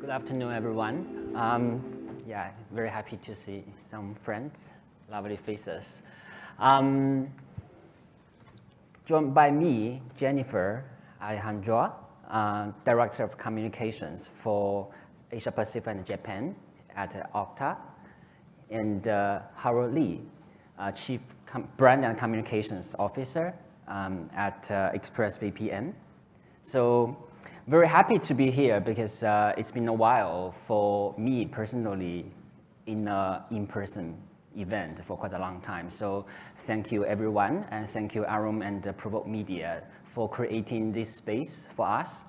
Good afternoon, everyone. Yeah, very happy to see some friends, lovely faces. Joined by me, Jennifer Alejandro, Director of Communications for Asia Pacific and Japan at Okta, and Harold Lee, Chief Brand and Communications Officer at ExpressVPN. So very happy to be here because it's been a while for me personally in an in-person event for quite a long time. So thank you everyone, and thank you Arum and Provoke Media for creating this space for us.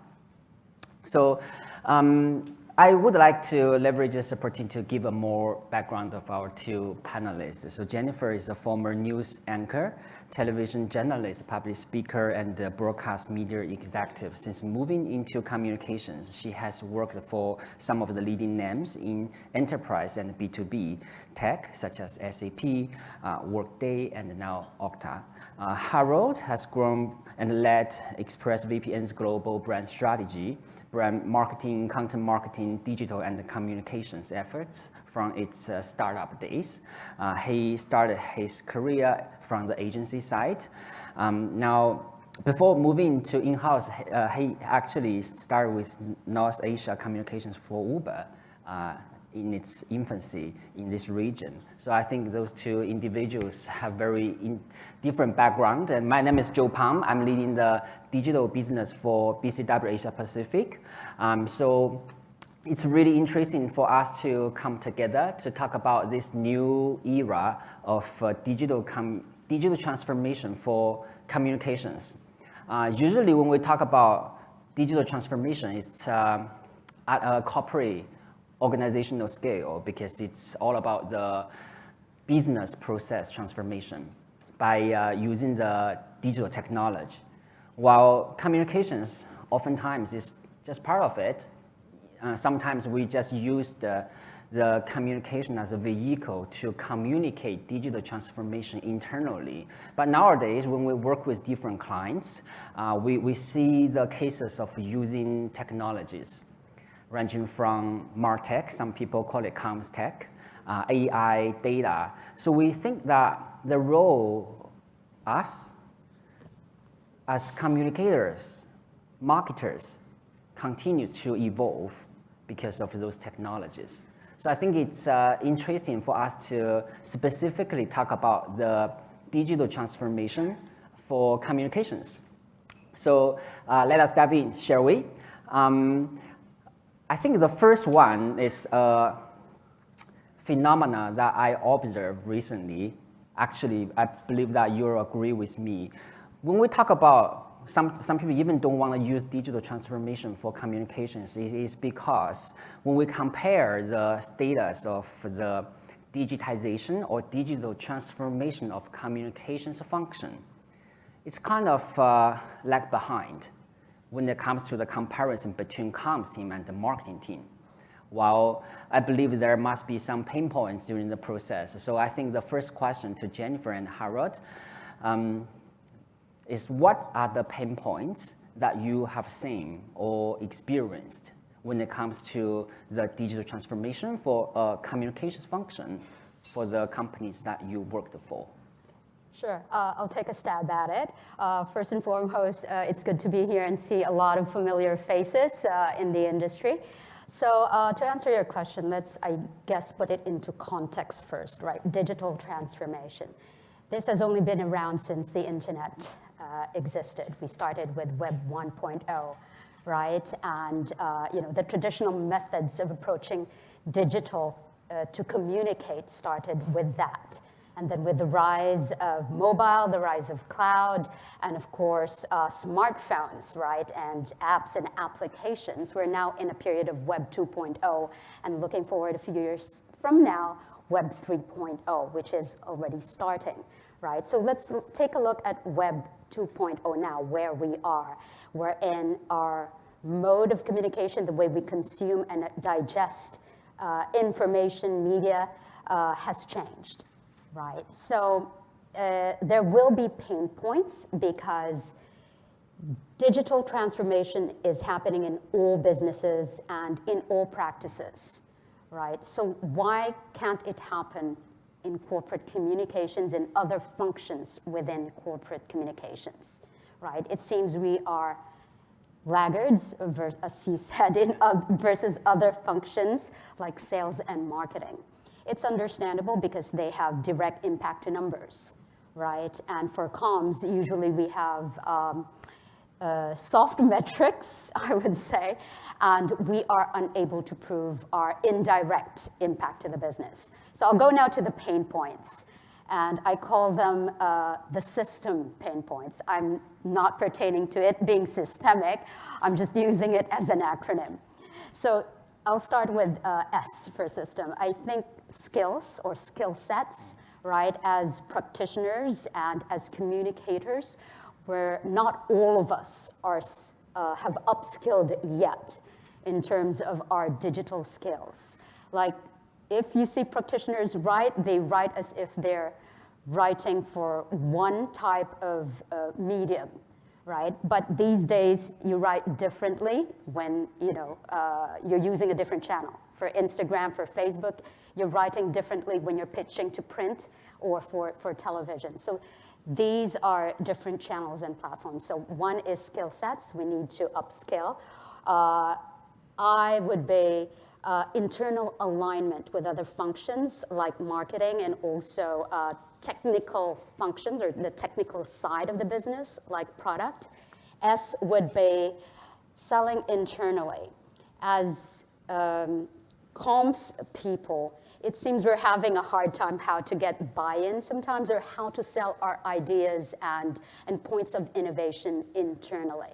So I would like to leverage this opportunity to give a more background of our two panelists. So Jennifer is a former news anchor, television journalist, public speaker, and broadcast media executive. Since moving into communications, she has worked for some of the leading names in enterprise and B2B tech, such as SAP, Workday, and now Okta. Harold has grown and led ExpressVPN's global brand strategy, brand marketing, content marketing, digital and communications efforts from its startup days. He started his career from the agency side. Now, before moving to in-house, he actually started with North Asia communications for Uber in its infancy in this region. So I think those two individuals have very different background. And my name is Joe Pang. I'm leading the digital business for BCW Asia Pacific. So it's really interesting for us to come together to talk about this new era of digital transformation for communications. Usually when we talk about digital transformation, it's at a corporate organizational scale because it's all about the business process transformation by using the digital technology. While communications oftentimes is just part of it, sometimes we just use the communication as a vehicle to communicate digital transformation internally. But nowadays, when we work with different clients, we see the cases of using technologies ranging from MarTech, some people call it comms tech, AI, data. So we think that the role, us, as communicators, marketers, continues to evolve because of those technologies. So I think it's interesting for us to specifically talk about the digital transformation for communications. So let us dive in, shall we? I think the first one is a phenomena that I observed recently. Actually, I believe that you'll agree with me. When we talk about, some people even don't want to use digital transformation for communications. It is because when we compare the status of the digitization or digital transformation of communications function, it's kind of lag behind when it comes to the comparison between comms team and the marketing team. While I believe there must be some pain points during the process. So I think the first question to Jennifer and Harold is what are the pain points that you have seen or experienced when it comes to the digital transformation for a communications function for the companies that you worked for? Sure, I'll take a stab at it. First and foremost, it's good to be here and see a lot of familiar faces in the industry. So to answer your question, let's, I guess, put it into context first, right? Digital transformation. This has only been around since the internet existed. We started with Web 1.0, right? And the traditional methods of approaching digital to communicate started with that. And then with the rise of mobile, the rise of cloud, and of course, smartphones, right? And apps and applications, we're now in a period of Web 2.0, and looking forward a few years from now, Web 3.0, which is already starting, right? So let's take a look at Web 2.0 now, where we are. We're in our mode of communication, the way we consume and digest information, media has changed. Right, so there will be pain points because digital transformation is happening in all businesses and in all practices, right? So why can't it happen in corporate communications and other functions within corporate communications, right? It seems we are laggards, as you said, versus other functions like sales and marketing. It's understandable because they have direct impact to numbers, right? And for comms, usually we have soft metrics, I would say, and we are unable to prove our indirect impact to the business. So I'll go now to the pain points, and I call them the system pain points. I'm not pertaining to it being systemic, I'm just using it as an acronym. So I'll start with S for system. I think skills or skill sets, right, as practitioners and as communicators, where not all of us are, have upskilled yet in terms of our digital skills. Like, if you see practitioners write, they write as if they're writing for one type of medium, right? But these days, you write differently when you're using a different channel. For Instagram, for Facebook, you're writing differently when you're pitching to print or for television. So these are different channels and platforms. So one is skill sets. We need to upskill. I would be internal alignment with other functions like marketing and also technical functions or the technical side of the business like product. S would be selling internally. As comms people, it seems we're having a hard time how to get buy-in sometimes or how to sell our ideas and points of innovation internally.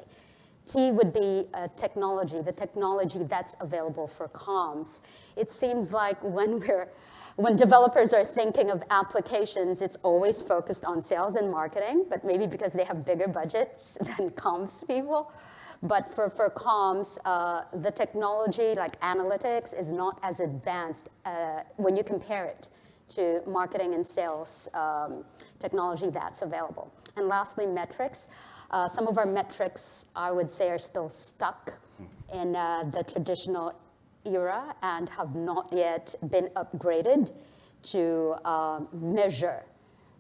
T would be technology, the technology that's available for comms. It seems like when developers are thinking of applications, it's always focused on sales and marketing, but maybe because they have bigger budgets than comms people. But for comms, the technology like analytics is not as advanced when you compare it to marketing and sales technology that's available. And lastly, metrics. Some of our metrics, I would say, are still stuck in the traditional era and have not yet been upgraded to measure,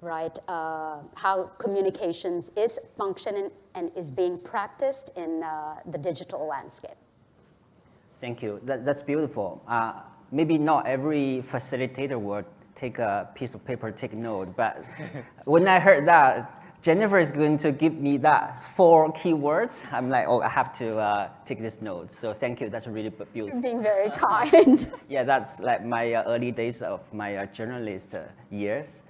right, how communications is functioning and is being practiced in the digital landscape. Thank you. That's beautiful. Maybe not every facilitator would take a piece of paper, take a note, but when I heard that Jennifer is going to give me that 4 keywords, I'm like, oh, I have to take this note. So thank you. That's really beautiful. You're being very kind. Yeah, that's like my early days of my journalist years.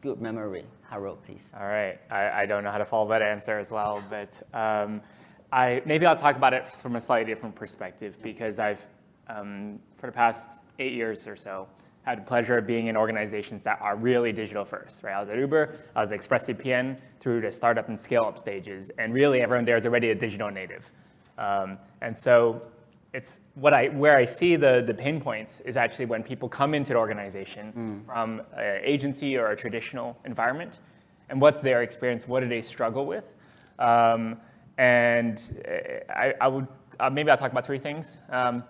Good memory. Harold, please. All right. I don't know how to follow that answer as well, but maybe I'll talk about it from a slightly different perspective because I've, for the past 8 years or so, had the pleasure of being in organizations that are really digital first, right? I was at Uber, I was at ExpressVPN through the startup and scale up stages, and really everyone there is already a digital native. And so it's where I see the pain points is actually when people come into the organization from an agency or a traditional environment, and what's their experience, what do they struggle with? And I would, maybe I'll talk about 3 things.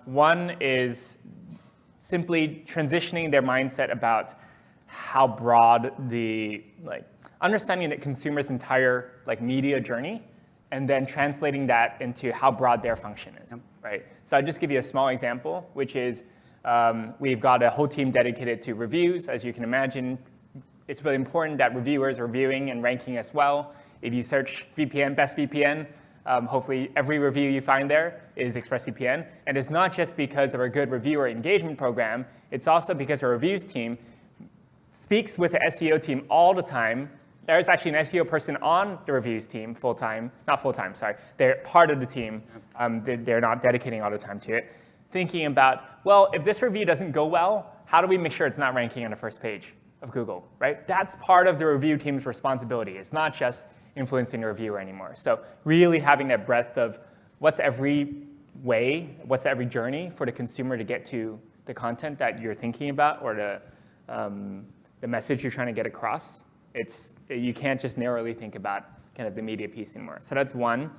One is simply transitioning their mindset about how broad understanding that consumers' entire media journey, and then translating that into how broad their function is, right? So I'll just give you a small example, which is we've got a whole team dedicated to reviews. As you can imagine, it's really important that reviewers are reviewing and ranking as well. If you search VPN, best VPN, hopefully every review you find there is ExpressVPN. And it's not just because of our good reviewer engagement program, it's also because our reviews team speaks with the SEO team all the time. There's actually an SEO person on the reviews team not full-time, sorry. They're part of the team. They're not dedicating all the time to it. Thinking about, well, if this review doesn't go well, how do we make sure it's not ranking on the first page of Google, right? That's part of the review team's responsibility. It's not just influencing the reviewer anymore. So really having that breadth of what's every journey for the consumer to get to the content that you're thinking about or the message you're trying to get across. You can't just narrowly think about kind of the media piece anymore. So that's one.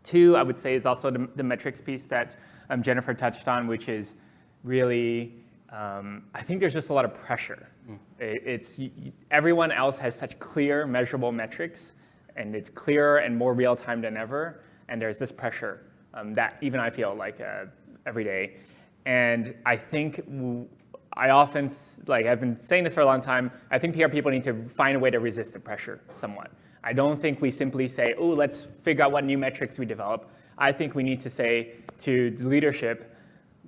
Two, I would say, is also the metrics piece that Jennifer touched on, which is really, I think there's just a lot of pressure. Everyone else has such clear, measurable metrics, and it's clearer and more real time than ever. And there's this pressure that even I feel like every day. And I think I often, like I've been saying this for a long time, I think PR people need to find a way to resist the pressure somewhat. I don't think we simply say, oh, let's figure out what new metrics we develop. I think we need to say to the leadership,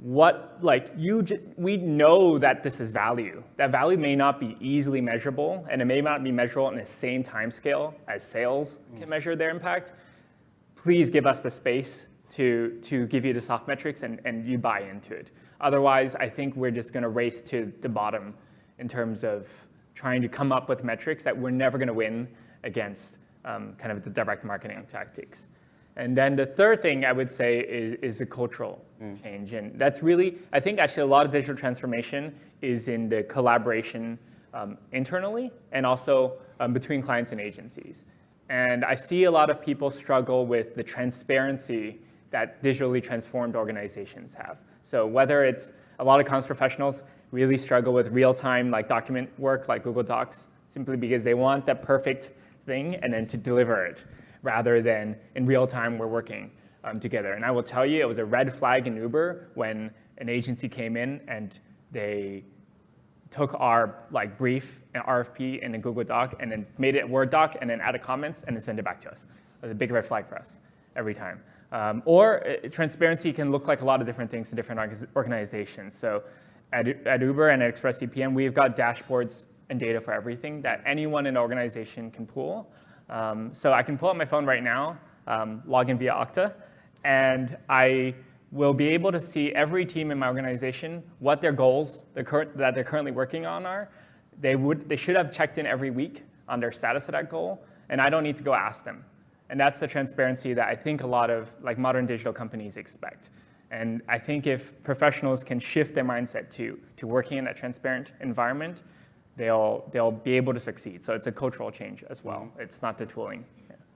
we know that this is value. That value may not be easily measurable, and it may not be measurable in the same time scale as sales can measure their impact. Please give us the space to give you the soft metrics and you buy into it. Otherwise, I think we're just going to race to the bottom in terms of trying to come up with metrics that we're never going to win against kind of the direct marketing tactics. And then the third thing I would say is a cultural change. And that's really, I think actually a lot of digital transformation is in the collaboration internally and also between clients and agencies. And I see a lot of people struggle with the transparency that digitally transformed organizations have. So whether it's a lot of comms professionals really struggle with real-time like document work like Google Docs, simply because they want that perfect thing and then to deliver it, rather than in real time we're working together. And I will tell you, it was a red flag in Uber when an agency came in and they took our like brief and RFP in a Google Doc and then made it a Word doc and then added comments and then send it back to us. It was a big red flag for us every time. Transparency can look like a lot of different things to different organizations. So at Uber and at ExpressVPN, we've got dashboards and data for everything that anyone in the organization can pull. So I can pull up my phone right now, log in via Okta, and I will be able to see every team in my organization, what their goals that they're currently working on are. They should have checked in every week on their status of that goal, and I don't need to go ask them. And that's the transparency that I think a lot of like modern digital companies expect. And I think if professionals can shift their mindset to working in that transparent environment, they'll be able to succeed. So it's a cultural change as well. It's not the tooling.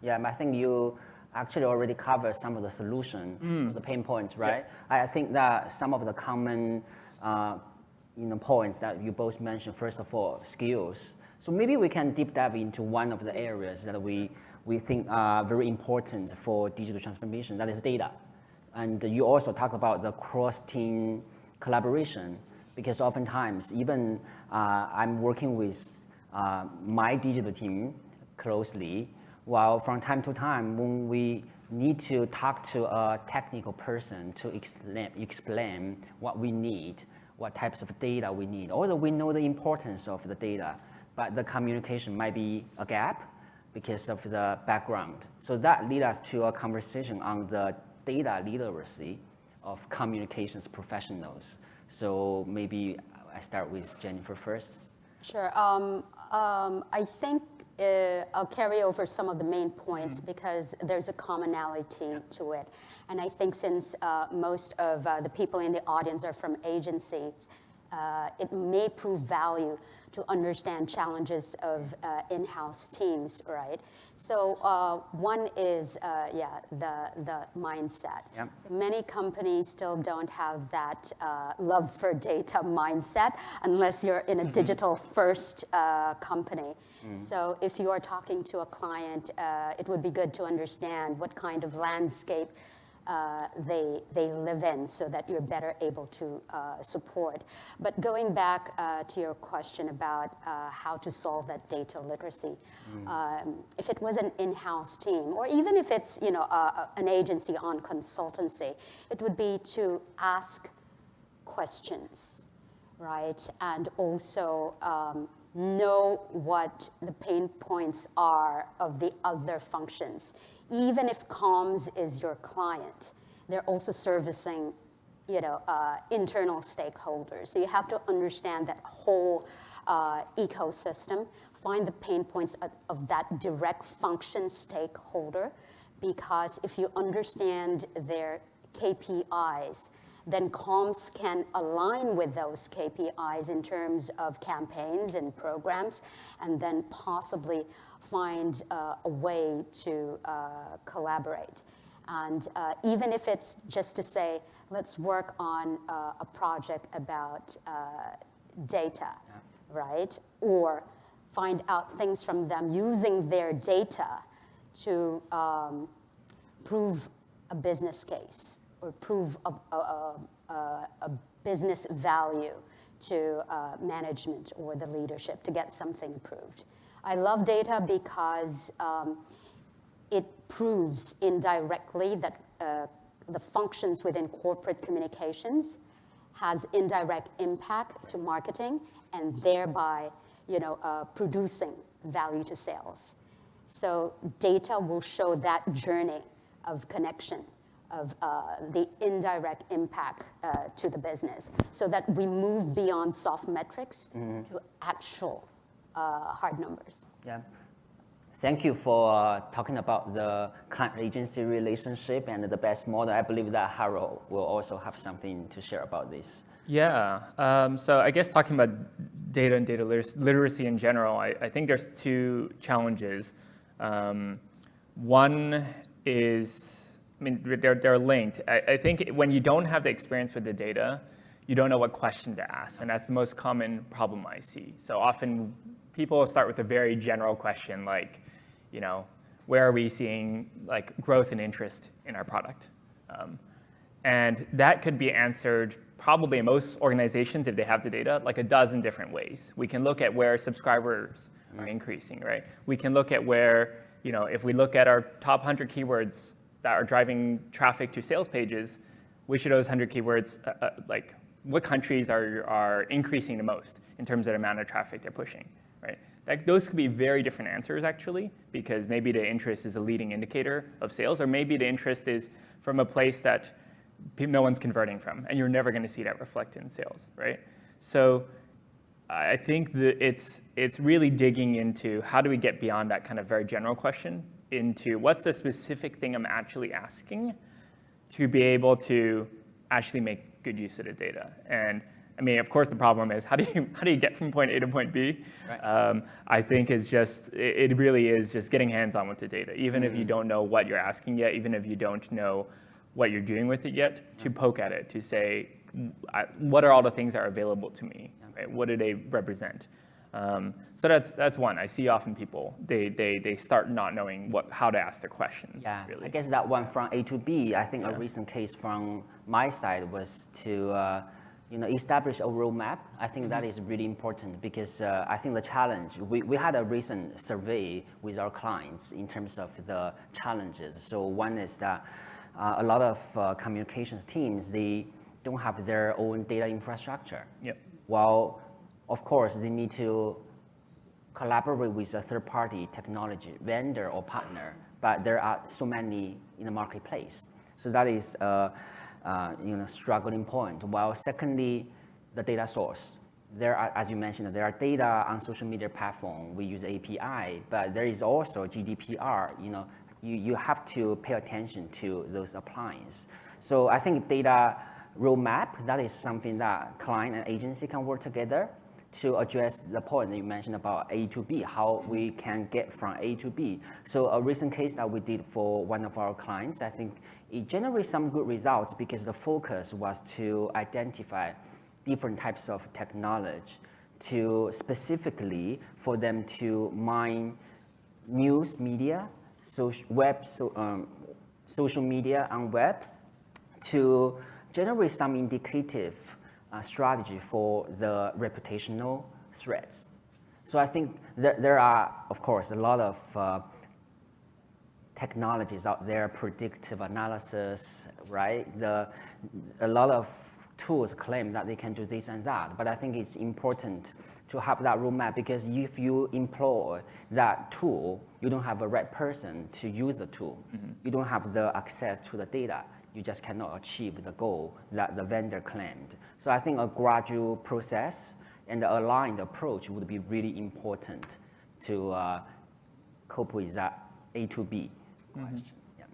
Yeah, I think you actually already covered some of the solution, the pain points, right? Yeah. I think that some of the common points that you both mentioned, first of all, skills. So maybe we can deep dive into one of the areas that we think are very important for digital transformation, that is data. And you also talk about the cross-team collaboration, because oftentimes, even I'm working with my digital team closely, while from time to time, when we need to talk to a technical person to explain what we need, what types of data we need, although we know the importance of the data, but the communication might be a gap because of the background. So that leads us to a conversation on the data literacy of communications professionals. So maybe I start with Jennifer first. Sure. I think I'll carry over some of the main points because there's a commonality to it. And I think since most of the people in the audience are from agencies, it may prove value to understand challenges of in-house teams, right? So one is, the mindset. Yep. So many companies still don't have that love for data mindset unless you're in a digital-first company. So if you are talking to a client, it would be good to understand what kind of landscape they live in so that you're better able to support. But going back to your question about how to solve that data literacy, if it was an in-house team, or even if it's an agency on consultancy, it would be to ask questions, right? And also know what the pain points are of the other functions. Even if comms is your client, they're also servicing, internal stakeholders. So you have to understand that whole ecosystem, find the pain points of that direct function stakeholder, because if you understand their KPIs, then comms can align with those KPIs in terms of campaigns and programs, and then possibly find a way to collaborate. And even if it's just to say, let's work on a project about data, right? Or find out things from them using their data to prove a business case or prove a business value to management or the leadership to get something approved. I love data because it proves indirectly that the functions within corporate communications has indirect impact to marketing and thereby producing value to sales. So data will show that journey of connection of the indirect impact to the business so that we move beyond soft metrics to actual hard numbers. Yeah. Thank you for talking about the client-agency relationship and the best model. I believe that Harold will also have something to share about this. Yeah, so I guess talking about data and data literacy in general, I think there's two challenges. One is, they're linked. I think when you don't have the experience with the data, you don't know what question to ask, and that's the most common problem I see. So often people will start with a very general question like, where are we seeing growth and interest in our product? And that could be answered probably in most organizations, if they have the data, like a dozen different ways. We can look at where subscribers are increasing, right? We can look at where, if we look at our top 100 keywords that are driving traffic to sales pages, which of those 100 keywords, what countries are increasing the most in terms of the amount of traffic they're pushing, right? Those could be very different answers, actually, because maybe the interest is a leading indicator of sales, or maybe the interest is from a place that no one's converting from, and you're never going to see that reflected in sales, right? So I think that it's really digging into how do we get beyond that kind of very general question into what's the specific thing I'm actually asking to be able to actually make good use of the data. And of course, the problem is how do you get from point A to point B? Right. I think it really is just getting hands-on with the data, even if you don't know what you're asking yet, even if you don't know what you're doing with it yet, to poke at it, to say, what are all the things that are available to me? Right? What do they represent? So that's one. I see often people, they start not knowing how to ask their questions. Yeah, really. I guess that one from A to B, I think a recent case from my side was to establish a roadmap. I think that is really important because I think the challenge, we had a recent survey with our clients in terms of the challenges. So one is that a lot of communications teams, they don't have their own data infrastructure. Yep. Well, of course, they need to collaborate with a third-party technology vendor or partner, but there are so many in the marketplace. So that is struggling point. While secondly, the data source. There are, as you mentioned, there are data on social media platform. We use API, but there is also GDPR. You have to pay attention to those appliances. So I think data roadmap, that is something that client and agency can work together to address the point that you mentioned about A to B, how we can get from A to B. So a recent case that we did for one of our clients, I think it generated some good results because the focus was to identify different types of technology to specifically for them to mine news media, social media and web to generate some indicative strategy for the reputational threats. So I think there are, of course, a lot of technologies out there, predictive analysis, right? A lot of tools claim that they can do this and that, but I think it's important to have that roadmap because if you employ that tool, you don't have a right person to use the tool. Mm-hmm. You don't have the access to the data. You just cannot achieve the goal that the vendor claimed. So I think a gradual process and the aligned approach would be really important to cope with that A to B question. Yeah.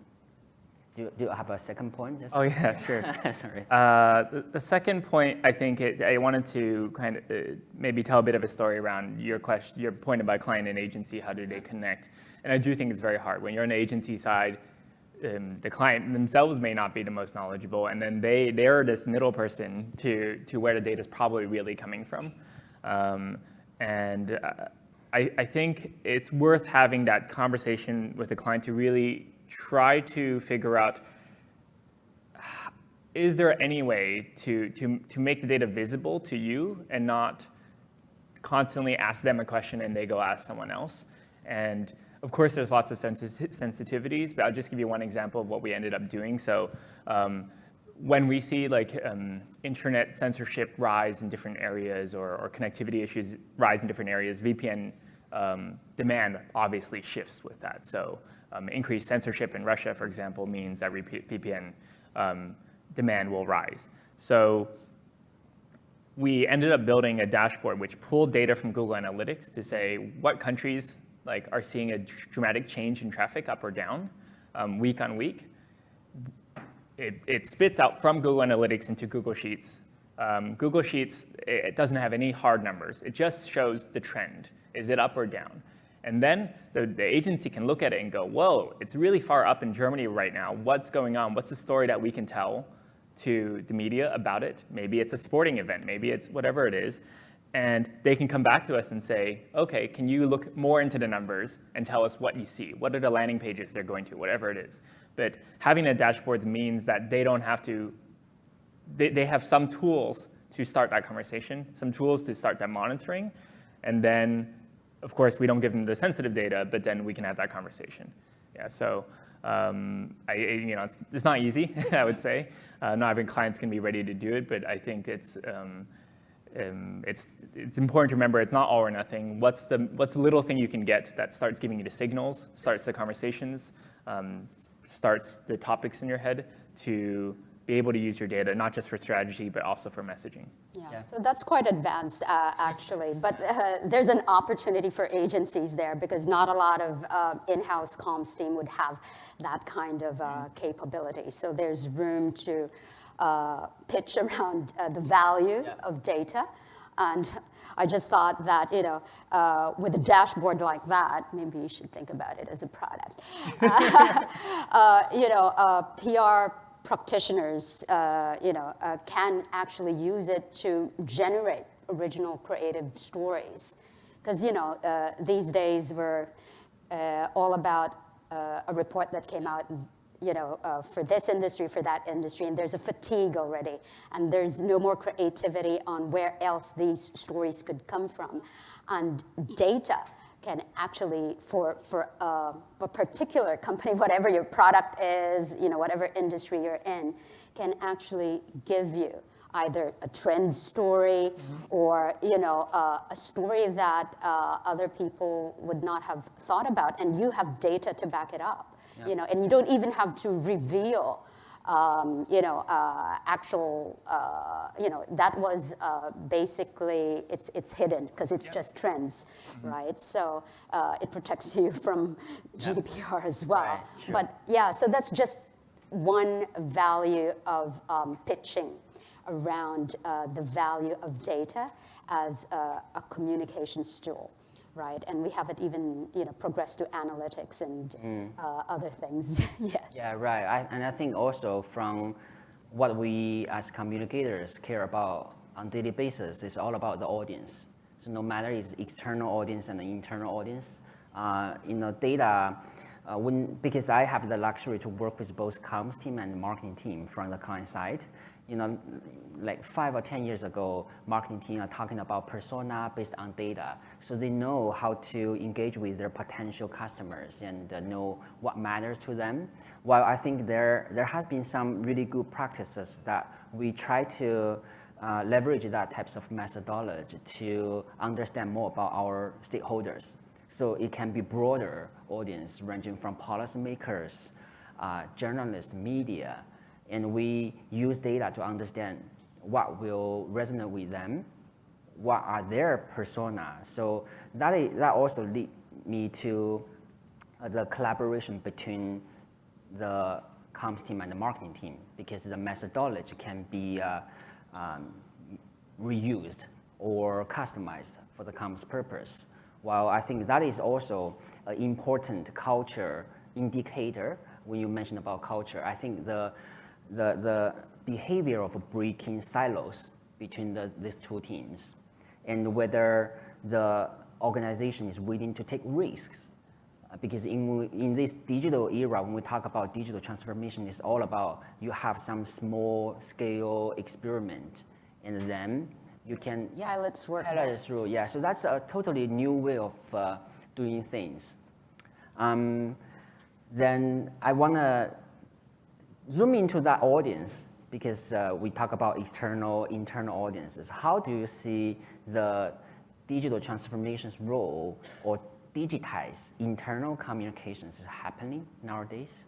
Do you have a second point? Oh yeah, sure. Sorry. The second point, I think I wanted to kind of maybe tell a bit of a story around your question, your point about client and agency. How do they connect? And I do think it's very hard when you're on the agency side. The client themselves may not be the most knowledgeable, and then they're this middle person to where the data is probably really coming from. I think it's worth having that conversation with the client to really try to figure out, is there any way to make the data visible to you and not constantly ask them a question and they go ask someone else? And of course, there's lots of sensitivities, but I'll just give you one example of what we ended up doing. So when we see like internet censorship rise in different areas or connectivity issues rise in different areas, VPN demand obviously shifts with that. So increased censorship in Russia, for example, means that VPN demand will rise. So we ended up building a dashboard which pulled data from Google Analytics to say what countries like are seeing a dramatic change in traffic up or down week on week. It spits out from Google Analytics into Google Sheets. Google Sheets, it doesn't have any hard numbers. It just shows the trend. Is it up or down? And then the agency can look at it and go, whoa, it's really far up in Germany right now. What's going on? What's the story that we can tell to the media about it? Maybe it's a sporting event. Maybe it's whatever it is. And they can come back to us and say, okay, can you look more into the numbers and tell us what you see? What are the landing pages they're going to, whatever it is. But having a dashboard means that they don't have to, they have some tools to start that conversation, some tools to start that monitoring. And then, of course, we don't give them the sensitive data, but then we can have that conversation. Yeah, so it's not easy, I would say. Not every client's can be ready to do it, but I think it's important to remember it's not all or nothing. What's the little thing you can get that starts giving you the signals, starts the conversations, starts the topics in your head to be able to use your data, not just for strategy, but also for messaging. Yeah. So that's quite advanced, actually. But there's an opportunity for agencies there because not a lot of in-house comms team would have that kind of capability. So there's room to pitch around the value of data. And I just thought that, with a dashboard like that, maybe you should think about it as a product. PR practitioners, can actually use it to generate original creative stories. Because, these days we're all about a report that came out, for this industry, for that industry, and there's a fatigue already, and there's no more creativity on where else these stories could come from. And data can actually, for a particular company, whatever your product is, whatever industry you're in, can actually give you either a trend story or a story that other people would not have thought about, and you have data to back it up. And you don't even have to reveal actual, that was basically, it's hidden because it's just trends, right? So it protects you from GDPR as well. Right, sure. But yeah, so that's just one value of pitching around the value of data as a communications tool. Right, and we haven't even progressed to analytics and other things yet. Yeah, right. And I think also from what we as communicators care about on a daily basis is all about the audience. So no matter it's external audience and the internal audience, data. Because I have the luxury to work with both comms team and marketing team from the client side. Like 5 or 10 years ago, marketing team are talking about persona based on data. So they know how to engage with their potential customers and know what matters to them. While I think there has been some really good practices that we try to leverage that types of methodology to understand more about our stakeholders. So it can be broader audience ranging from policymakers, journalists, media, and we use data to understand what will resonate with them, what are their persona. So that also lead me to the collaboration between the comms team and the marketing team, because the methodology can be reused or customized for the comms purpose. While I think that is also an important culture indicator when you mention about culture. I think the behavior of breaking silos between these two teams, and whether the organization is willing to take risks. Because in this digital era, when we talk about digital transformation, it's all about you have some small scale experiment, and then you can pilots work pilot it best. through. Yeah, so that's a totally new way of doing things. Then I want to zoom into that audience, because we talk about external, internal audiences. How do you see the digital transformation's role or digitize internal communications is happening nowadays?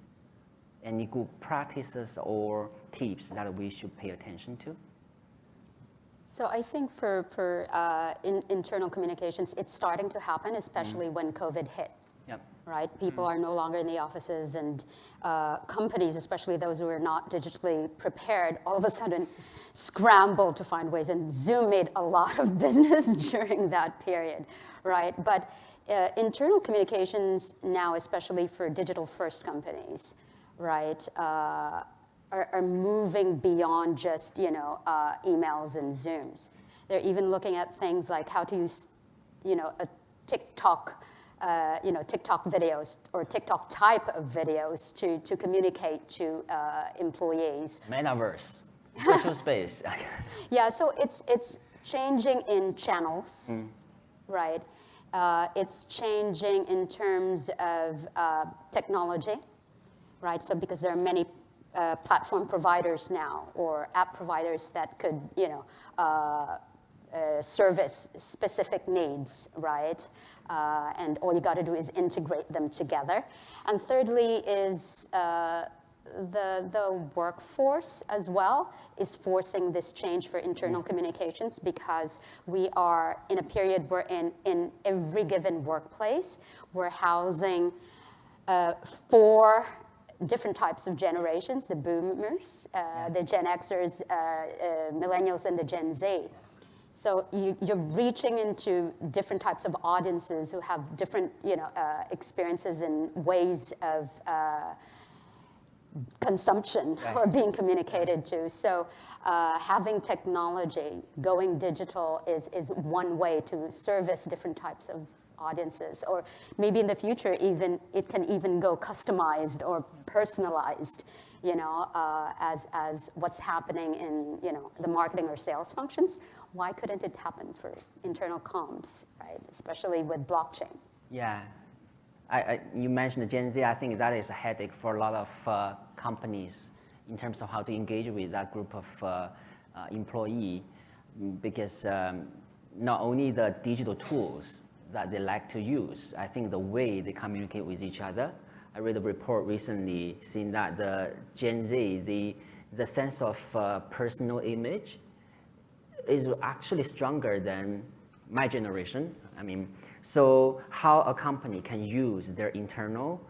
Any good practices or tips that we should pay attention to? So I think for internal communications, it's starting to happen, especially when COVID hit. Yep. Right? People are no longer in the offices, and companies, especially those who are not digitally prepared, all of a sudden scrambled to find ways. And Zoom made a lot of business during that period, right? But internal communications now, especially for digital-first companies, right, are moving beyond just emails and Zooms. They're even looking at things like how to use, a TikTok. TikTok videos or TikTok type of videos to communicate to employees. Metaverse, virtual space. Yeah, so it's changing in channels, right? It's changing in terms of technology, right? So because there are many platform providers now or app providers that could, service specific needs, right? And all you got to do is integrate them together. And thirdly is the workforce as well is forcing this change for internal communications, because we are in a period where in every given workplace, we're housing 4 different types of generations: the boomers, the Gen Xers, millennials, and the Gen Z. So you're reaching into different types of audiences who have different, experiences and ways of consumption or being communicated to. So having technology, going digital is one way to service different types of audiences. Or maybe in the future, even it can even go customized or personalized, as what's happening in, the marketing or sales functions. Why couldn't it happen for internal comms, right? Especially with blockchain. Yeah, you mentioned the Gen Z. I think that is a headache for a lot of companies in terms of how to engage with that group of employee, because not only the digital tools that they like to use, I think the way they communicate with each other. I read a report recently saying that the Gen Z, the sense of personal image is actually stronger than my generation. So how a company can use their internal,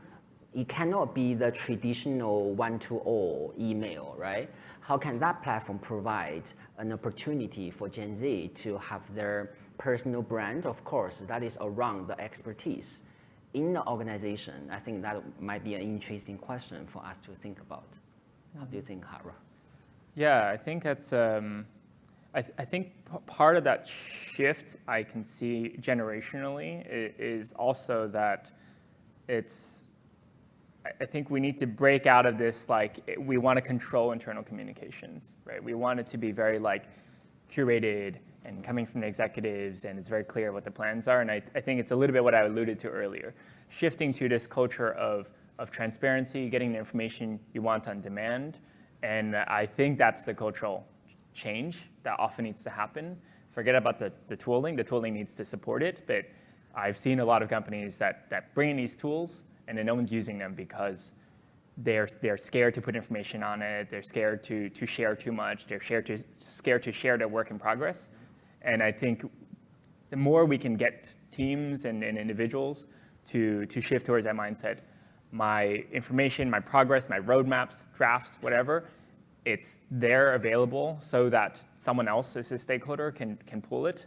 it cannot be the traditional one-to-all email, right? How can that platform provide an opportunity for Gen Z to have their personal brand? Of course, that is around the expertise in the organization. I think that might be an interesting question for us to think about. How do you think, Haro? Yeah, I think that's. I think part of that shift I can see generationally is also that I think we need to break out of this, we want to control internal communications, right? We want it to be very curated and coming from the executives, and it's very clear what the plans are. And I think it's a little bit what I alluded to earlier, shifting to this culture of transparency, getting the information you want on demand. And I think that's the cultural change that often needs to happen. Forget about the tooling. The tooling needs to support it, but I've seen a lot of companies that bring in these tools and then no one's using them because they're scared to put information on it. They're scared to share too much. They're scared to share their work in progress. And I think the more we can get teams and individuals to shift towards that mindset, my information, my progress, my roadmaps, drafts, whatever, it's there available so that someone else as a stakeholder can pull it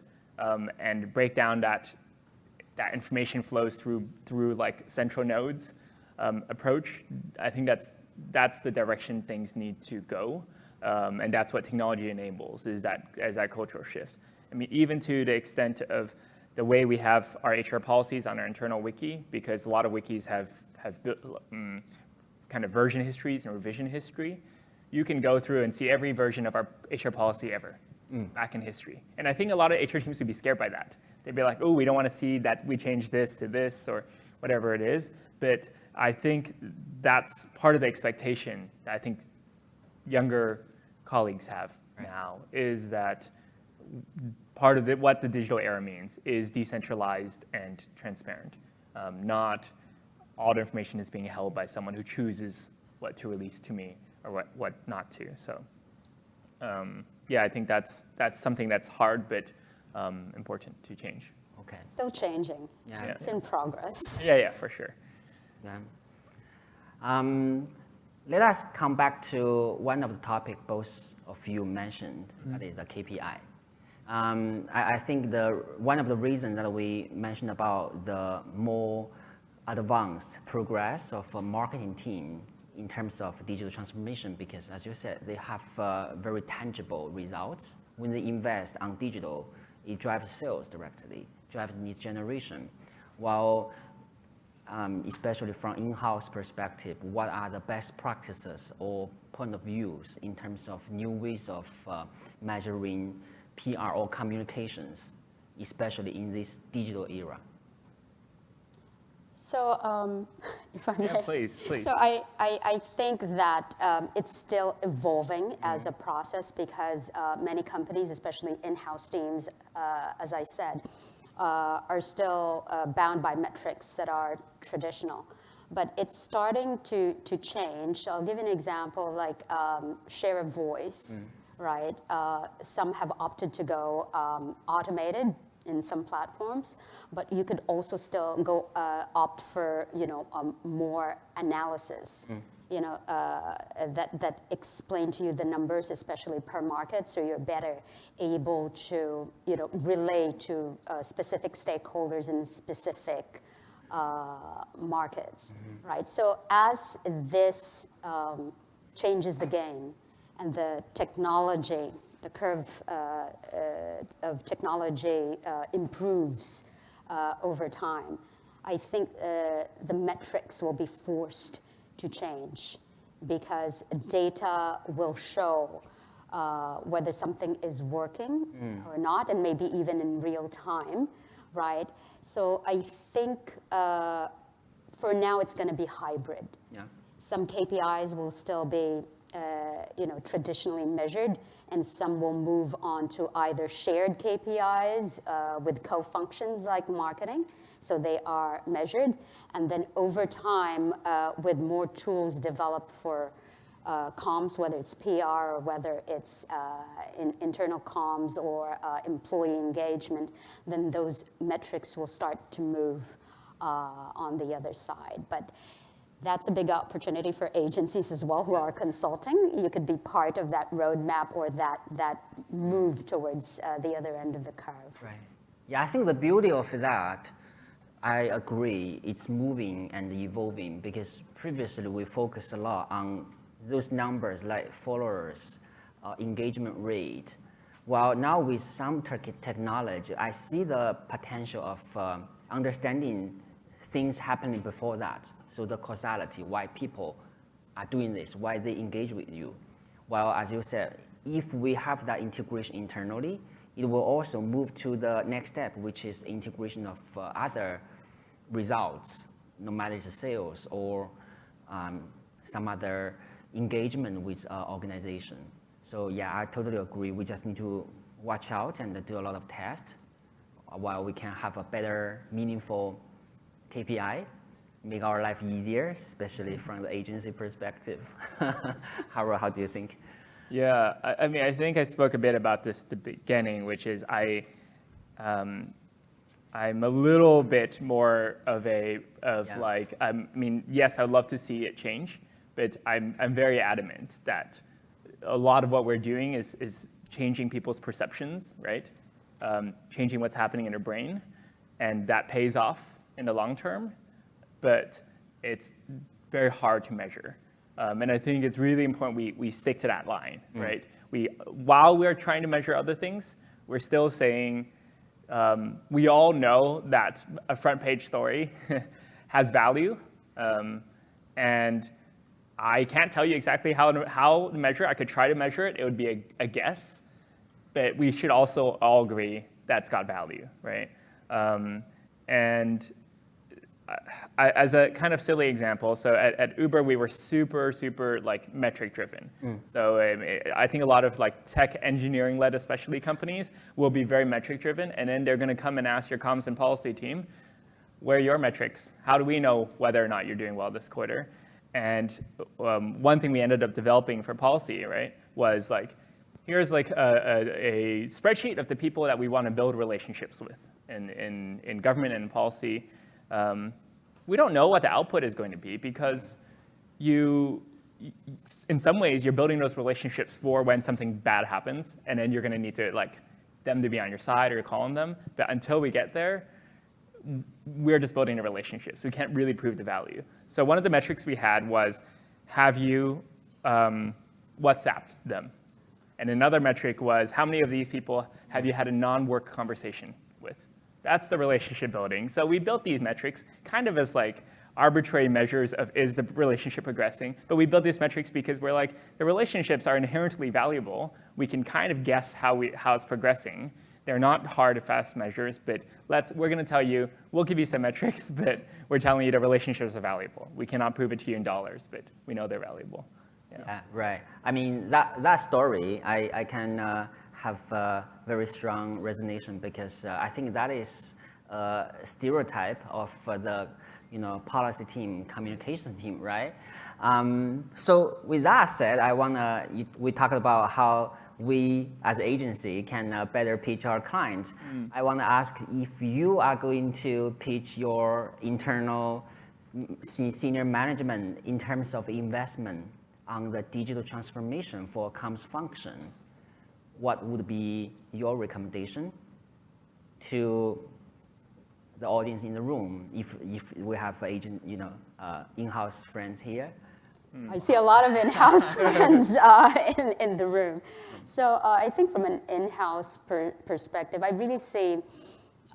and break down that information flows through like central nodes approach. I think that's the direction things need to go. And that's what technology enables, is that cultural shift. I mean, even to the extent of the way we have our HR policies on our internal wiki, because a lot of wikis have built, kind of version histories and revision history. You can go through and see every version of our HR policy ever back in history. And I think a lot of HR teams would be scared by that. They'd be like, oh, we don't want to see that we changed this to this or whatever it is. But I think that's part of the expectation that I think younger colleagues have now, is that part of what the digital era means is decentralized and transparent. Not all the information is being held by someone who chooses what to release to me or what not to. So yeah, I think that's something that's hard but important to change. Okay. Still changing. Yeah. It's in progress. Yeah, for sure. Yeah. Let us come back to one of the topics both of you mentioned, that is a KPI. I think one of the reasons that we mentioned about the more advanced progress of a marketing team in terms of digital transformation, because as you said, they have very tangible results. When they invest on digital, it drives sales directly, drives lead generation. While especially from in-house perspective, what are the best practices or point of views in terms of new ways of measuring PR or communications, especially in this digital era? So if I may. Yeah, please. So I think that it's still evolving as a process, because many companies, especially in-house teams, as I said, are still bound by metrics that are traditional. But it's starting to change. So I'll give you an example, like share of voice, right? Some have opted to go automated in some platforms, but you could also still go opt for more analysis, that explain to you the numbers, especially per market, so you're better able to relay to specific stakeholders in specific markets, right? So as this changes the game and the technology, the curve of technology improves over time, I think the metrics will be forced to change, because data will show whether something is working or not, and maybe even in real time, right? So I think for now it's going to be hybrid. Yeah. Some KPIs will still be traditionally measured, and some will move on to either shared KPIs with co-functions like marketing, so they are measured, and then over time, with more tools developed for comms, whether it's PR or whether it's internal comms or employee engagement, then those metrics will start to move on the other side. But that's a big opportunity for agencies as well who are consulting. You could be part of that roadmap or that move towards the other end of the curve. Right. Yeah, I think the beauty of that, I agree, it's moving and evolving, because previously we focused a lot on those numbers like followers, engagement rate. While now with some technology, I see the potential of understanding things happening before that. So the causality, why people are doing this, why they engage with you. Well, as you said, if we have that integration internally, it will also move to the next step, which is integration of other results, no matter it's sales or some other engagement with organization. So yeah, I totally agree. We just need to watch out and do a lot of tests while we can have a better, meaningful KPI, make our life easier, especially from the agency perspective. Haro, how do you think? Yeah, I mean, I think I spoke a bit about this at the beginning, which is I'm a little bit more of Yeah. like, I mean, yes, I'd love to see it change, but I'm very adamant that a lot of what we're doing is changing people's perceptions, right? Changing what's happening in their brain, and that pays off in the long term, but it's very hard to measure. And I think it's really important we stick to that line, right? While we're trying to measure other things, we're still saying, we all know that a front page story has value, and I can't tell you exactly how to measure it. I could try to measure it. It would be a guess, but we should also all agree that's got value, right? And as a kind of silly example, so at Uber, we were super like metric driven. So I think a lot of like tech engineering led, especially companies, will be very metric driven, and then they're going to come and ask your comms and policy team, where are your metrics? How do we know whether or not you're doing well this quarter? And one thing we ended up developing for policy, right, was like, here's like a spreadsheet of the people that we want to build relationships with in government and in policy. We don't know what the output is going to be because in some ways, you're building those relationships for when something bad happens, and then you're going to need to like them to be on your side or you're calling them. But until we get there, we're just building the relationships. We can't really prove the value. So one of the metrics we had was, have you WhatsApped them? And another metric was, how many of these people have you had a non-work conversation with? That's the relationship building. So we built these metrics kind of as like arbitrary measures of, is the relationship progressing? But we built these metrics because we're like, the relationships are inherently valuable. We can kind of guess how it's progressing. They're not hard or fast measures, but we're going to tell you, we'll give you some metrics, but we're telling you the relationships are valuable. We cannot prove it to you in dollars, but we know they're valuable. Yeah, right. I mean, that story, I can have a very strong resonation because I think that is a stereotype of the policy team, communications team, right? So with that said, we talked about how we as an agency can better pitch our client. I want to ask if you are going to pitch your internal senior management in terms of investment on the digital transformation for comms function, what would be your recommendation to the audience in the room if we have agent, in-house friends here? I see a lot of in-house friends in the room. So I think from an in-house perspective, I really see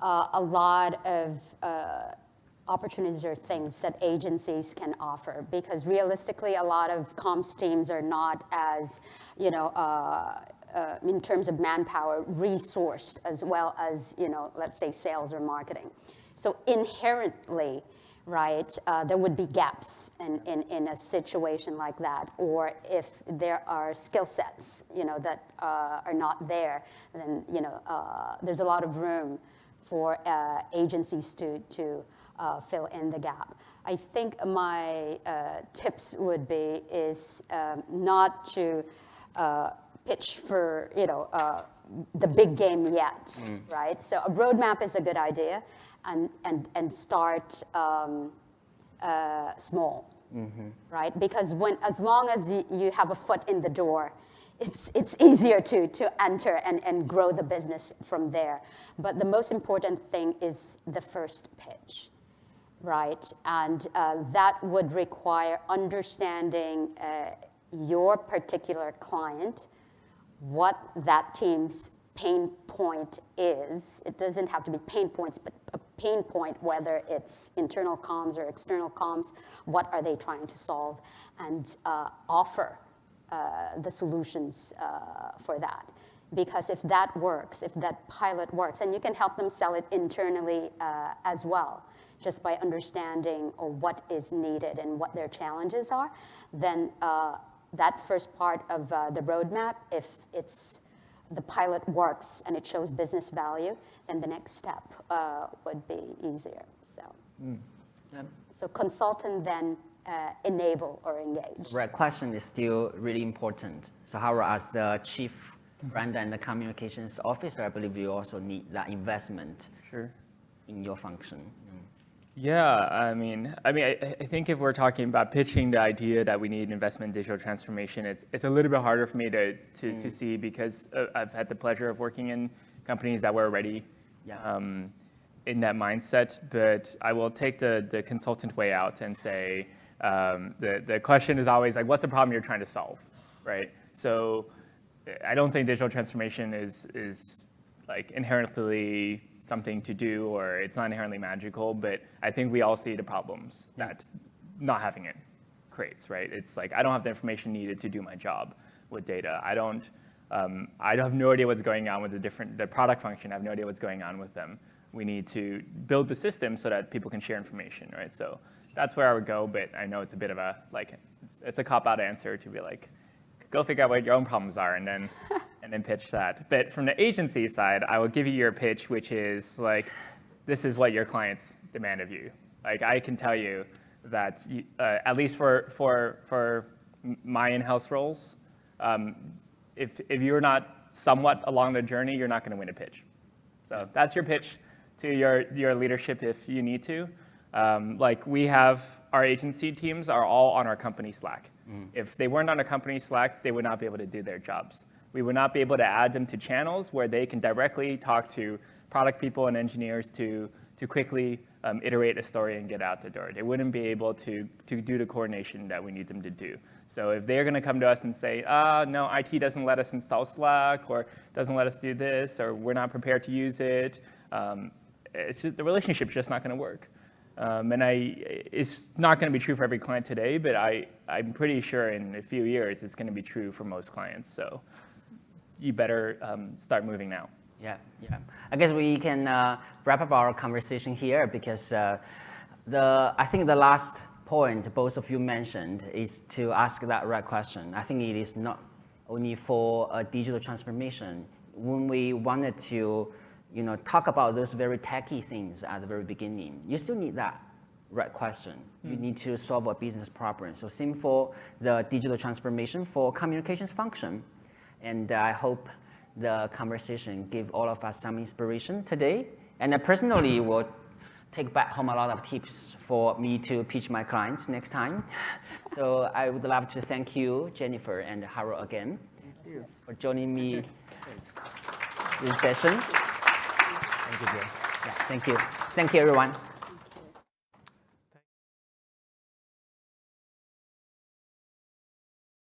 a lot of opportunities or things that agencies can offer, because realistically, a lot of comms teams are not as, in terms of manpower, resourced as well as, let's say sales or marketing. So inherently, right, there would be gaps in a situation like that, or if there are skill sets, that are not there, then, there's a lot of room for agencies to fill in the gap. I think my tips would be not to pitch for the big game yet, right? So a roadmap is a good idea, and start small, right? Because as long as you have a foot in the door, it's easier to enter and grow the business from there. But the most important thing is the first pitch, right? And that would require understanding your particular client, what that team's pain point is. It doesn't have to be pain points, but a pain point, whether it's internal comms or external comms, what are they trying to solve, and offer the solutions for that. Because if that works, if that pilot works, and you can help them sell it internally as well, just by understanding what is needed and what their challenges are, then that first part of the roadmap, if the pilot works and it shows business value, then the next step would be easier. So consult and then enable or engage. Right, question is still really important. So Howard, as the chief brand and the communications officer, I believe you also need that investment. Sure. in your function? Yeah, I think if we're talking about pitching the idea that we need investment in digital transformation, it's a little bit harder for me to see because I've had the pleasure of working in companies that were already in that mindset. But I will take the consultant way out and say the question is always like, what's the problem you're trying to solve, right? So I don't think digital transformation is like inherently something to do, or it's not inherently magical, but I think we all see the problems that not having it creates, right? It's like, I don't have the information needed to do my job with data. I have no idea what's going on with the product function. I have no idea what's going on with them. We need to build the system so that people can share information, right? So that's where I would go, but I know it's a bit of it's a cop-out answer to be like, go figure out what your own problems are and then pitch that. But from the agency side, I will give you your pitch, which is like, this is what your clients demand of you. Like, I can tell you that at least for my in-house roles, if you're not somewhat along the journey, you're not going to win a pitch. So that's your pitch to your leadership if you need to. Like, we have our agency teams are all on our company Slack. If they weren't on a company Slack, they would not be able to do their jobs. We would not be able to add them to channels where they can directly talk to product people and engineers to quickly iterate a story and get out the door. They wouldn't be able to do the coordination that we need them to do. So if they're going to come to us and say, no, IT doesn't let us install Slack, or doesn't let us do this, or we're not prepared to use it, it's just, the relationship's just not going to work. It's not going to be true for every client today, but I'm pretty sure in a few years it's going to be true for most clients. So you better start moving now. Yeah. I guess we can wrap up our conversation here because I think the last point both of you mentioned is to ask that right question. I think it is not only for a digital transformation. When we wanted to talk about those very techy things at the very beginning, you still need that right question. You need to solve a business problem. So same for the digital transformation for communications function. And I hope the conversation gave all of us some inspiration today. And I personally will take back home a lot of tips for me to pitch my clients next time. So I would love to thank you, Jennifer and Harold, again for joining me this session. Thank you. Yeah, thank you. Thank you, everyone.